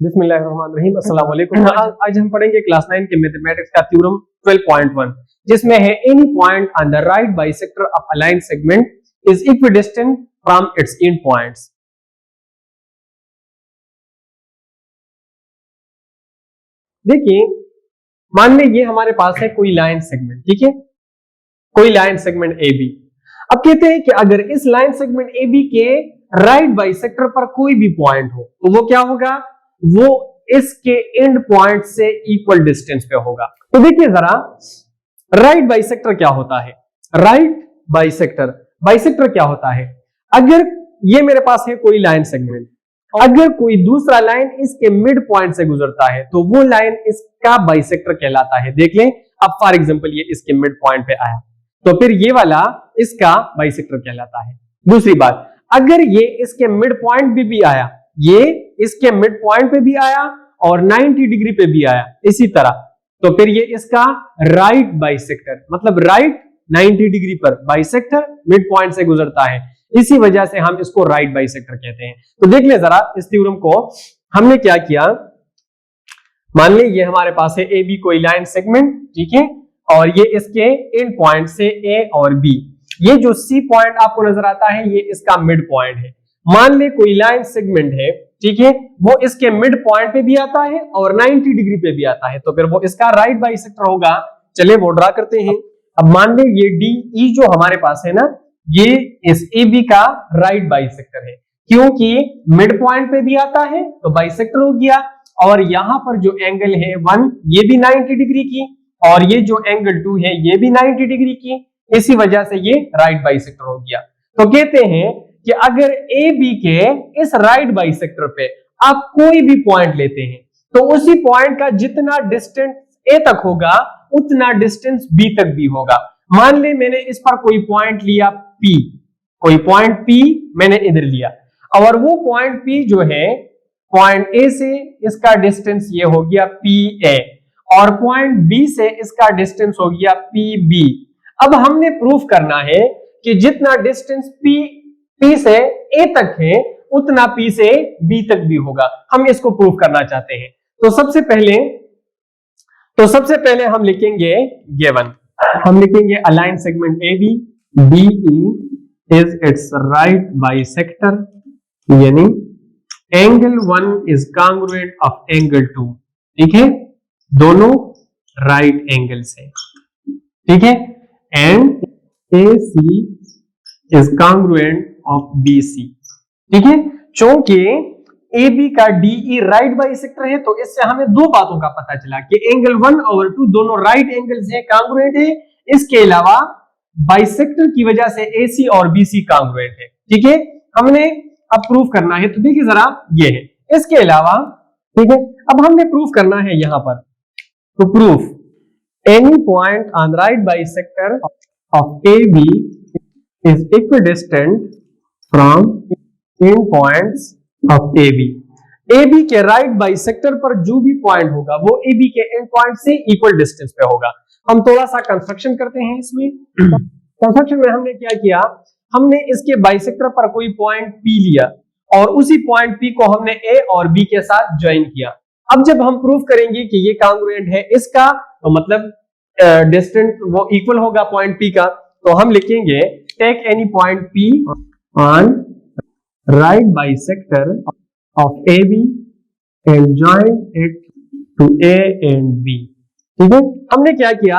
बिस्मिल्लाहिर्रहमानिर्रहीम। अस्सलाम वालेकुम। आज हम पढ़ेंगे क्लास 9 के मैथमेटिक्स का थ्योरम 12.1, जिसमें है any point on the right bisector of a line segment is equidistant from its and points. देखिए, मान लीजिए ये हमारे पास है कोई लाइन सेगमेंट, ठीक है, कोई लाइन सेगमेंट ए बी। अब कहते हैं कि अगर इस लाइन सेगमेंट ए बी के राइट बाइसेक्टर पर कोई भी पॉइंट हो तो वो क्या होगा, वो इसके एंड पॉइंट से इक्वल डिस्टेंस पे होगा। तो देखिए जरा, राइट बाइसेक्टर क्या होता है। राइट बाइसेक्टर बाइसेक्टर क्या होता है, अगर ये मेरे पास है कोई लाइन सेगमेंट, अगर कोई दूसरा लाइन इसके मिड पॉइंट से गुजरता है तो वो लाइन इसका बाइसेक्टर कहलाता है। देख लें, अब फॉर एग्जांपल ये इसके मिड पॉइंट पे आया तो फिर ये वाला इसका बाइसेक्टर कहलाता है। दूसरी बात, अगर ये इसके मिड पॉइंट भी आया, ये इसके मिड पॉइंट पे भी आया और 90 डिग्री पे भी आया इसी तरह, तो फिर ये इसका राइट बाइसेक्टर, मतलब राइट 90 डिग्री पर बाइसेक्टर मिड पॉइंट से गुजरता है, इसी वजह से हम इसको राइट बाइसेक्टर कहते हैं। तो देख ले जरा इस थ्योरम को, हमने क्या किया, मान ली ये हमारे पास है ए बी कोई लाइन सेगमेंट, ठीक है, और ये इसके एंड पॉइंट से ए और बी, ये जो सी पॉइंट आपको नजर आता है ये इसका मिड पॉइंट है। मान ले कोई लाइन सेगमेंट है, ठीक है, वो इसके मिड पॉइंट पे भी आता है और 90 डिग्री पे भी आता है, तो फिर वो इसका राइट बाइसेक्टर होगा। चलिए वो ड्रा करते हैं। अब मान ले ये डी ई जो हमारे पास है ना, ये इस ए बी का राइट बाइसेक्टर है, क्योंकि मिड पॉइंट पे भी आता है तो बाइसेक्टर हो गया, और यहां पर जो एंगल है 1 ये भी 90 डिग्री की, और ये जो एंगल 2 है ये भी 90 डिग्री की, इसी वजह से ये राइट बाइसेक्टर हो गया। तो कहते हैं कि अगर ए बी के इस राइट बाइसेक्टर पे आप कोई भी पॉइंट लेते हैं तो उसी पॉइंट का जितना डिस्टेंस ए तक होगा उतना डिस्टेंस बी तक भी होगा। मान ले मैंने इस पर कोई पॉइंट लिया P, कोई पॉइंट P मैंने इधर लिया, और वो पॉइंट P जो है पॉइंट A से इसका डिस्टेंस ये हो गया PA, और पॉइंट B से इसका डिस्टेंस हो गया PB। अब हमने प्रूफ करना है कि जितना डिस्टेंस P से A तक है उतना P से B तक भी होगा। हम इसको प्रूफ करना चाहते हैं। तो सबसे पहले हम लिखेंगे गिवन, हम लिखेंगे a line segment AB DE is its right bisector, यानी angle 1 is congruent of angle 2, ठीक है, दोनों राइट एंगल्स है, ठीक है, and AC is congruent of BC, ठीक है। चूंकि AB का DE राइट बाइसेक्टर है तो इससे हमें दो बातों का पता चला कि एंगल 1 और 2 दोनों राइट एंगल्स हैं, कांग्रुएंट है। इसके अलावा बाइसेक्टर की वजह से AC और BC कांग्रुएंट है, ठीक है। हमने अब प्रूफ करना है, तो देखिए जरा ये है, इसके अलावा, ठीक है, अब हमने प्रूफ करना है यहां पर, तो proof any point on right bisector of AB is equidistant from end points of AB। AB के राइट बाइसेक्टर पर जो भी पॉइंट होगा वो AB के एंड पॉइंट से इक्वल डिस्टेंस पे होगा। हम थोड़ा सा कंस्ट्रक्शन करते हैं इसमें। कंस्ट्रक्शन में हमने क्या किया, हमने इसके बाइसेक्टर पर कोई पॉइंट P लिया और उसी पॉइंट P को हमने A और B के साथ ज्वाइन किया। अब जब हम प्रूफ करेंगे कि ये कांग्रुएंट है इसका, तो मतलब डिस्टेंस वो इक्वल होगा पॉइंट P का, तो हम लिखेंगे take any point P on right bisector of AB and join it to A and B, ठीक है। हमने क्या किया,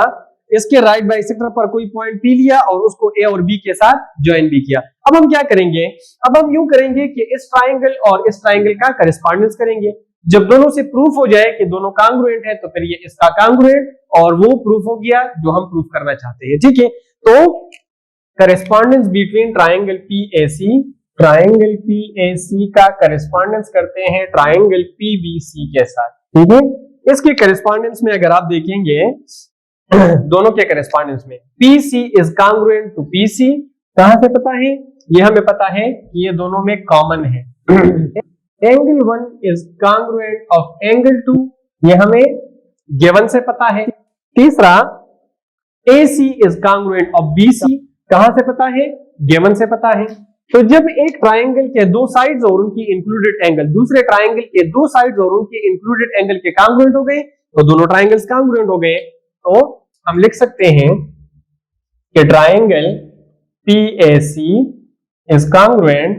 इसके राइट बाइसेक्टर पर कोई पॉइंट P लिया और उसको A और B के साथ ज्वाइन भी किया। अब हम क्या करेंगे, अब हम यूं करेंगे कि इस ट्राइंगल और इस ट्राइंगल का करेस्पॉन्डेंस करेंगे। जब दोनों से प्रूफ हो जाए कि दोनों कांग्रुएंट है तो फिर ये इसका कांग्रुएंट और वो प्रूफ हो गया जो हम प्रूफ करना चाहते हैं, ठीक है। तो correspondence between triangle PAC, triangle PAC का करेस्पॉन्डेंस करते हैं ट्राइंगल PBC के साथ, ठीक है। इसके करेस्पॉन्डेंस में अगर आप देखेंगे दोनों के करेस्पॉन्डेंस में PC is congruent to PC, कहां से पता है, ये हमें पता है कि ये दोनों में कॉमन है। Angle 1 is congruent of angle 2, ये हमें गिवन से पता है। तीसरा, AC is congruent of BC, कहां से पता है, गिवन से पता है। तो जब एक ट्राइंगल के दो साइड्स और उनकी इंक्लूडेड एंगल दूसरे ट्राइंगल के दो साइड्स और उनके इंक्लूडेड एंगल के कांग्रुएंट हो गए तो दोनों ट्राइंगल्स कांग्रुएंट हो गए, तो हम लिख सकते हैं कि triangle PAC is congruent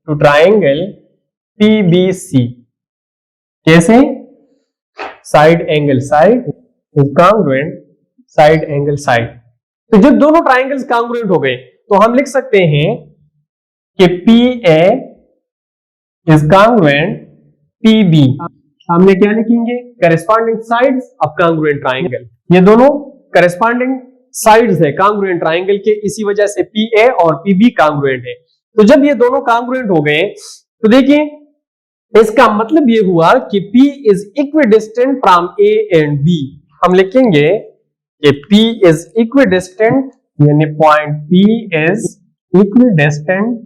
to triangle PBC। कैसे? Side angle side is congruent side angle side. तो जब दोनों ट्राइंगल्स कांग्रुएंट हो गए तो हम लिख सकते हैं कि PA इज कांग्रुएंट PB। हमने क्या लिखेंगे? Corresponding sides of congruent triangle. ये दोनों करेस्पॉन्डिंग साइड्स है कांग्रुएंट ट्राइंगल के, इसी वजह से PA और PB कांग्रुएंट है। तो जब ये दोनों कांग्रुएंट हो गए तो देखिए इसका मतलब ये हुआ कि P is equidistant from A and B। हम लिखेंगे कि P इज इक्विडिस्टेंट, यानी point P is equidistant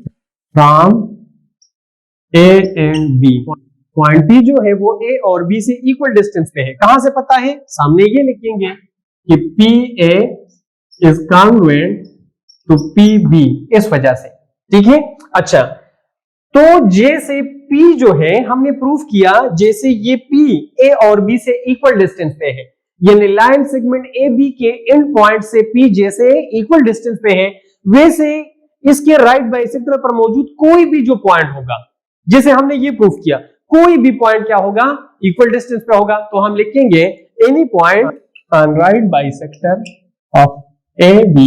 from A and B। Point P जो है वो A और B से इक्वल डिस्टेंस पे है। कहां से पता है? सामने ये लिखेंगे कि PA is congruent to PB, इस वजह से। ठीक है। अच्छा, तो जैसे P जो है हमने प्रूफ किया, जैसे ये P A और B से इक्वल डिस्टेंस पे है, यानी लाइन सेगमेंट AB के एंड पॉइंट से P जैसे इक्वल डिस्टेंस पे है, वैसे इसके राइट बाइसेक्टर पर मौजूद कोई भी जो पॉइंट होगा, जैसे हमने ये प्रूफ किया, कोई भी पॉइंट क्या होगा? इक्वल डिस्टेंस पे होगा। तो हम लिखेंगे any point on right bisector of AB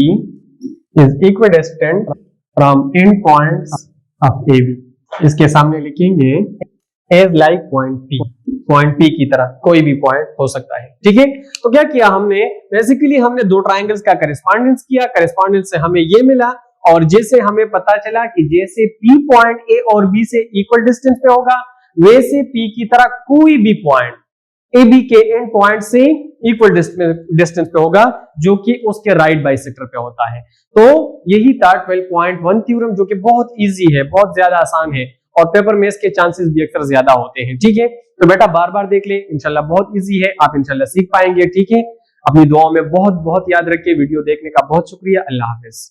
is equidistant from end points of AB। इसके सामने लिखेंगे as like point P, point P की तरह कोई भी पॉइंट हो सकता है। ठीक है। तो क्या किया हमने? बेसिकली हमने दो ट्राइंगल्स का करेस्पॉन्डेंस किया, करेस्पॉन्डेंस से हमें ये मिला, और जैसे हमें पता चला कि जैसे P पॉइंट A और B से इक्वल डिस्टेंस पे होगा, वैसे P की तरह कोई भी पॉइंट AB के एंड पॉइंट से इक्वल डिस्टेंस पे होगा, जो कि उसके राइट बाइसेक्टर पे होता है। तो यही था 12.1 थ्योरम, जो कि बहुत इजी है, बहुत ज्यादा आसान है, और पेपर में इसके चांसेस भी अक्सर ज्यादा होते हैं। ठीक है। तो बेटा बार बार देख ले, इंशाल्लाह बहुत इजी है, आप इंशाल्लाह सीख पाएंगे। ठीक है। अपनी दुआओं में बहुत बहुत याद रखिए। वीडियो देखने का बहुत शुक्रिया। अल्लाह हाफिज।